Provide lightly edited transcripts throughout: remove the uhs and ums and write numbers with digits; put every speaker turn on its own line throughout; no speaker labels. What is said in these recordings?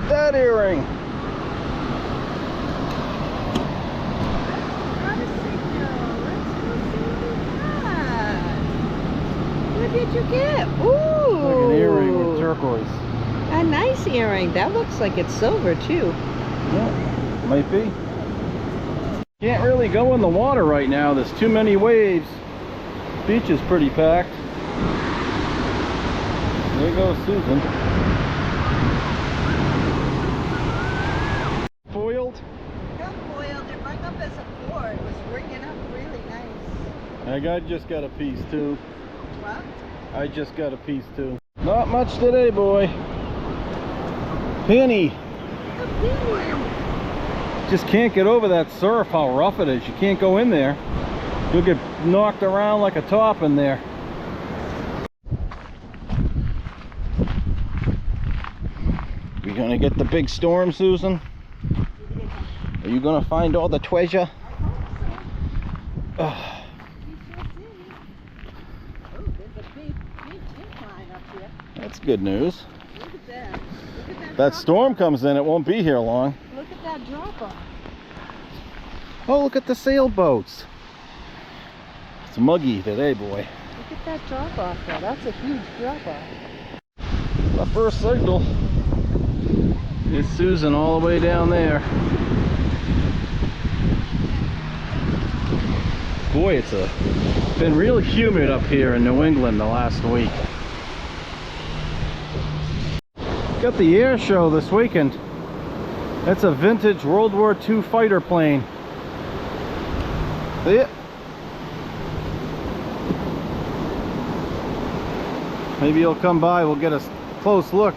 that earring.
What did you get? Ooh!
Like an earring with turquoise.
A nice earring. That looks like it's silver too.
Yeah, might be. Can't really go in the water right now. There's too many waves. Beach is pretty packed. There goes Susan. Foiled?
Got foiled. It rung up as a 4. It was ringing up really nice.
I just got a piece too.
What?
I just got a piece too. Not much today, boy. Penny.
A penny.
Just can't get over that surf, how rough it is. You can't go in there. You'll get knocked around like a top in there. We gonna get the big storm, Susan? Are you gonna find all the treasure?
Oh, there's a big incline up here.
That's good news.
Look at that. Look at that.
That storm comes in, it won't be here long.
Look at that drop off.
Oh, look at the sailboats. It's muggy today, boy.
Look at that drop off though. That's a huge drop off.
My first signal is Susan all the way down there. Boy, it's been real humid up here in New England the last week. Got the air show this weekend. That's a vintage World War II fighter plane. See it? Maybe you'll come by, we'll get a close look.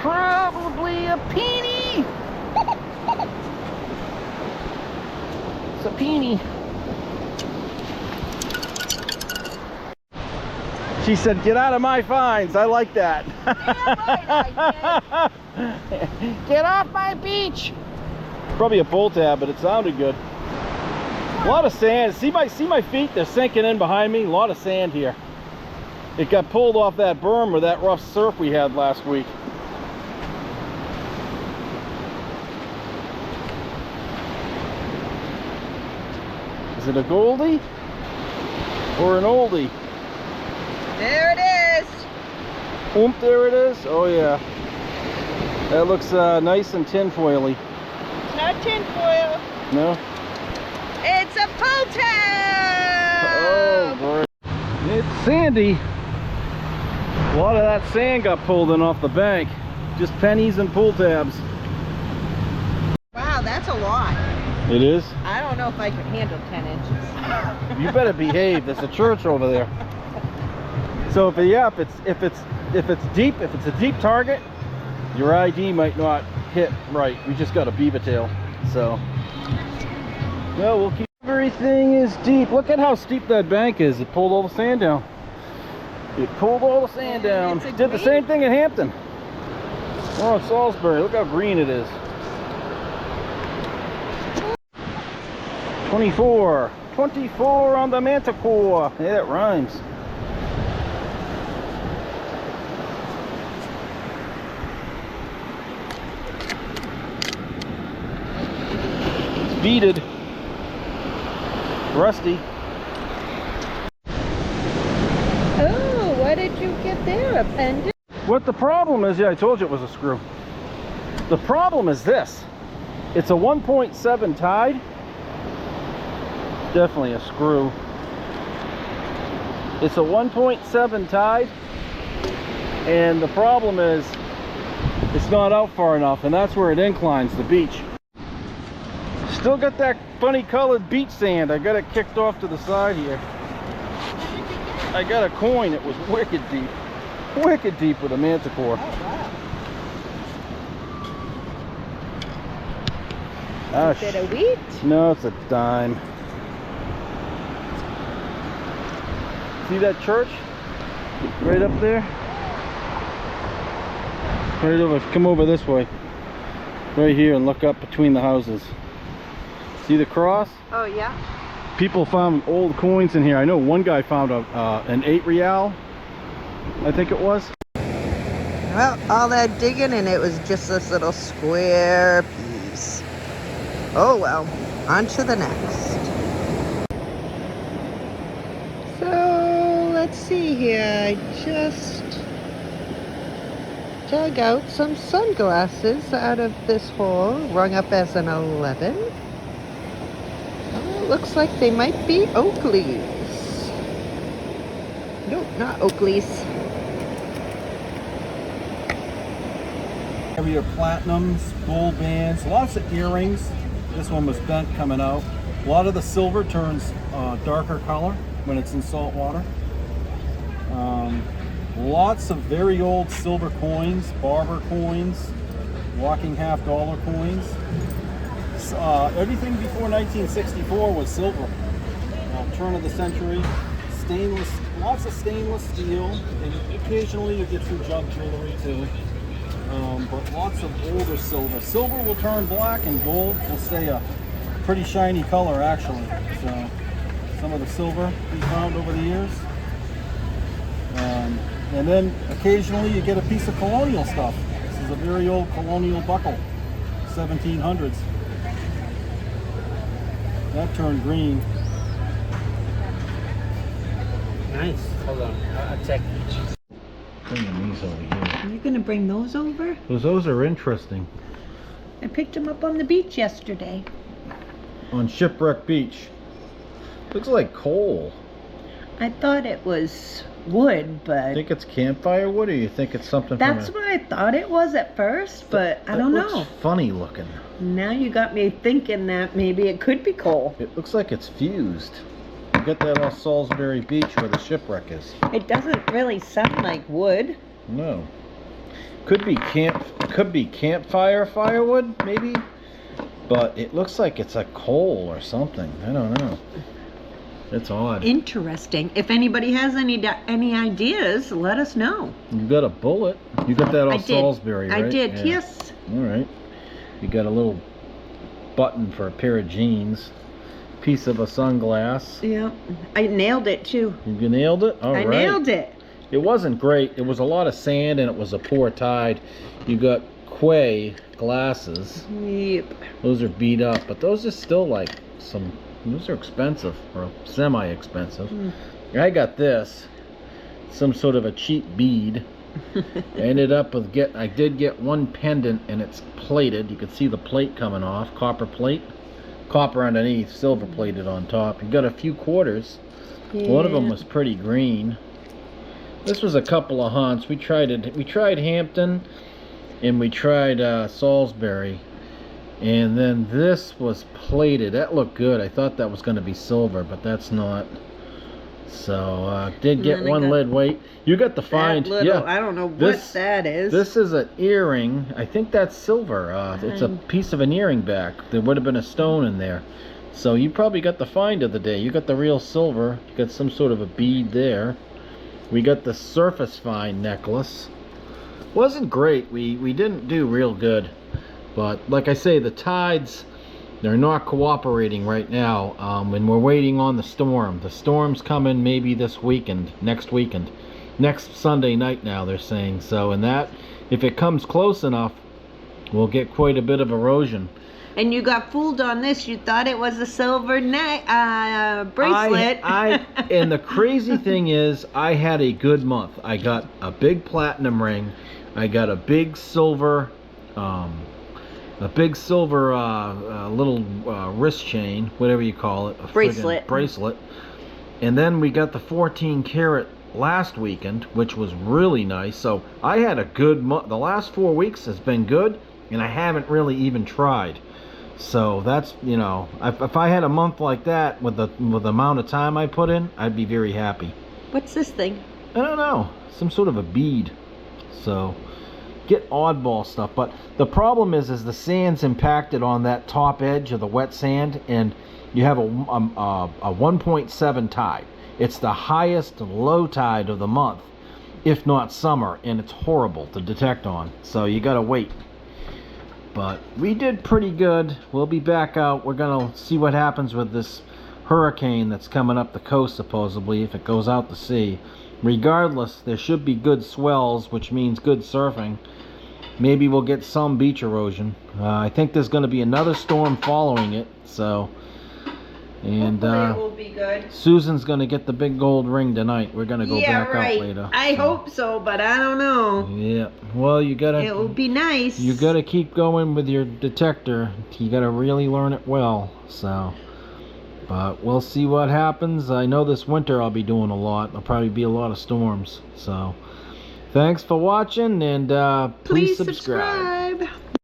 Probably a penny. It's a penny. She said, "Get out of my finds." I like that. Get off my beach. Probably a bull tab, but it sounded good. A lot of sand. See my feet? They're sinking in behind me. A lot of sand here. It got pulled off that berm or that rough surf we had last week. Is it a goldie or an oldie?
There it is.
Oomp, there it is. Oh yeah. That looks nice and tinfoily.
It's not tinfoil.
No?
It's a pull tab.
Oh, great. It's sandy. A lot of that sand got pulled in off the bank. Just pennies and pull tabs.
Wow, that's a lot.
It is?
I don't know if I can handle 10 inches.
You better behave. There's a church over there. So if it's deep, if it's a deep target, your ID might not hit right. We just got a beaver tail. So well, we'll keep. Everything is deep. Look at how steep that bank is. It pulled all the sand down. It pulled all the sand down. Did the same thing at Hampton. Oh, it's Salisbury. Look how green it is. 24. 24 on the Manticore. Yeah, it rhymes. It's beaded. Rusty.
Oh, what did you get there? A pendant?
What the problem is, yeah, I told you it was a screw. The problem is this. It's a 1.7 tide. Definitely a screw. It's a 1.7 tide. And the problem is it's not out far enough, and that's where it inclines the beach. Still got that funny colored beach sand. I got it kicked off to the side here. I got a coin. It was wicked deep. Wicked deep with a Manticore.
Oh, wow. Is it a wheat?
No, it's a dime. See that church? Right up there? Right over, come over this way. Right here and look up between the houses. See the cross?
Oh, yeah.
People found old coins in here. I know one guy found an 8 real, I think it was.
Well, all that digging and it was just this little square piece. Oh well, on to the next. So, let's see here. I just dug out some sunglasses out of this hole, rung up as an 11. Oh, it looks like they might be Oakleys. Nope, not Oakleys.
Heavier platinums, gold bands, lots of earrings. This one was bent coming out. A lot of the silver turns darker color when it's in salt water. Lots of very old silver coins, barber coins, walking half-dollar coins. Everything before 1964 was silver. Turn of the century, stainless, lots of stainless steel, and occasionally you get some jug jewelry too. But lots of older silver. Silver will turn black and gold will stay a pretty shiny color actually. So some of the silver we found over the years. And then occasionally you get a piece of colonial stuff. This is a very old colonial buckle, 1700s. That turned green.
Nice. Hold on. I'll check.
Bringing these over here.
Are you gonna bring those over?
Those are interesting.
I picked them up on the beach yesterday.
On Shipwreck Beach. Looks like coal.
I thought it was wood, but
Think it's campfire wood, or you think it's something
that's
from
what I thought it was at first, but I don't know.
Funny looking.
Now you got me thinking that maybe it could be coal.
It looks like it's fused. You get that off Salisbury Beach where the shipwreck is.
It doesn't really sound like wood.
No. Could be campfire firewood, maybe. But it looks like it's a coal or something. I don't know. It's odd.
Interesting. If anybody has any ideas, let us know.
You got a bullet. You got that
I
off
did.
Salisbury, right?
I did,
Yeah.
yes.
All right. You got a little button for a pair of jeans. Piece of a sunglass.
Yeah. I nailed it too.
You nailed it? All
I
right.
nailed it.
It wasn't great. It was a lot of sand and it was a poor tide. You got Quay glasses.
Yep.
Those are beat up, but those are still like some, those are expensive or semi-expensive. I got this, some sort of a cheap bead. I ended up with I did get one pendant and it's plated. You can see the plate coming off, copper plate. Copper underneath, silver plated on top. You got a few quarters.
Yeah.
One of them was pretty green. This was a couple of haunts. We tried Hampton and we tried Salisbury, and then this was plated. That looked good. I thought that was going to be silver, but that's not. So did get one lead weight. You got the find.
Little,
yeah,
I don't know what that is.
This is an earring. I think that's silver. It's a piece of an earring back. There would have been a stone in there. So you probably got the find of the day. You got the real silver. You got some sort of a bead there. We got the surface find necklace. Wasn't great. We didn't do real good. But like I say, the tides, they're not cooperating right now, and we're waiting on the storm. The storm's coming maybe this weekend, next Sunday night now, they're saying. So, and that, if it comes close enough, we'll get quite a bit of erosion.
And you got fooled on this. You thought it was a silver bracelet.
And the crazy thing is, I had a good month. I got a big platinum ring. I got a big silver little wrist chain, whatever you call it, a bracelet. And then we got the 14 karat last weekend, which was really nice. So I had a good month. The last 4 weeks has been good, and I haven't really even tried. So that's, you know, if I had a month like that with the amount of time I put in, I'd be very happy.
What's this thing?
I don't know, some sort of a bead. So get oddball stuff, but the problem is the sand's impacted on that top edge of the wet sand, and you have a 1.7 tide. It's the highest low tide of the month, if not summer, and it's horrible to detect on, so you gotta wait. But we did pretty good. We'll be back out. We're gonna see what happens with this hurricane that's coming up the coast, supposedly, if it goes out to sea. Regardless, there should be good swells, which means good surfing. Maybe we'll get some beach erosion. I think there's going to be another storm following it, so. And
Hopefully it will be good.
Susan's going to get the big gold ring tonight. We're going to go back out later.
I hope so, but I don't know.
Yeah. Well, you gotta.
It will be nice.
You gotta keep going with your detector. You gotta really learn it well. So. But we'll see what happens. I know this winter I'll be doing a lot. There'll probably be a lot of storms. So, thanks for watching, and please subscribe.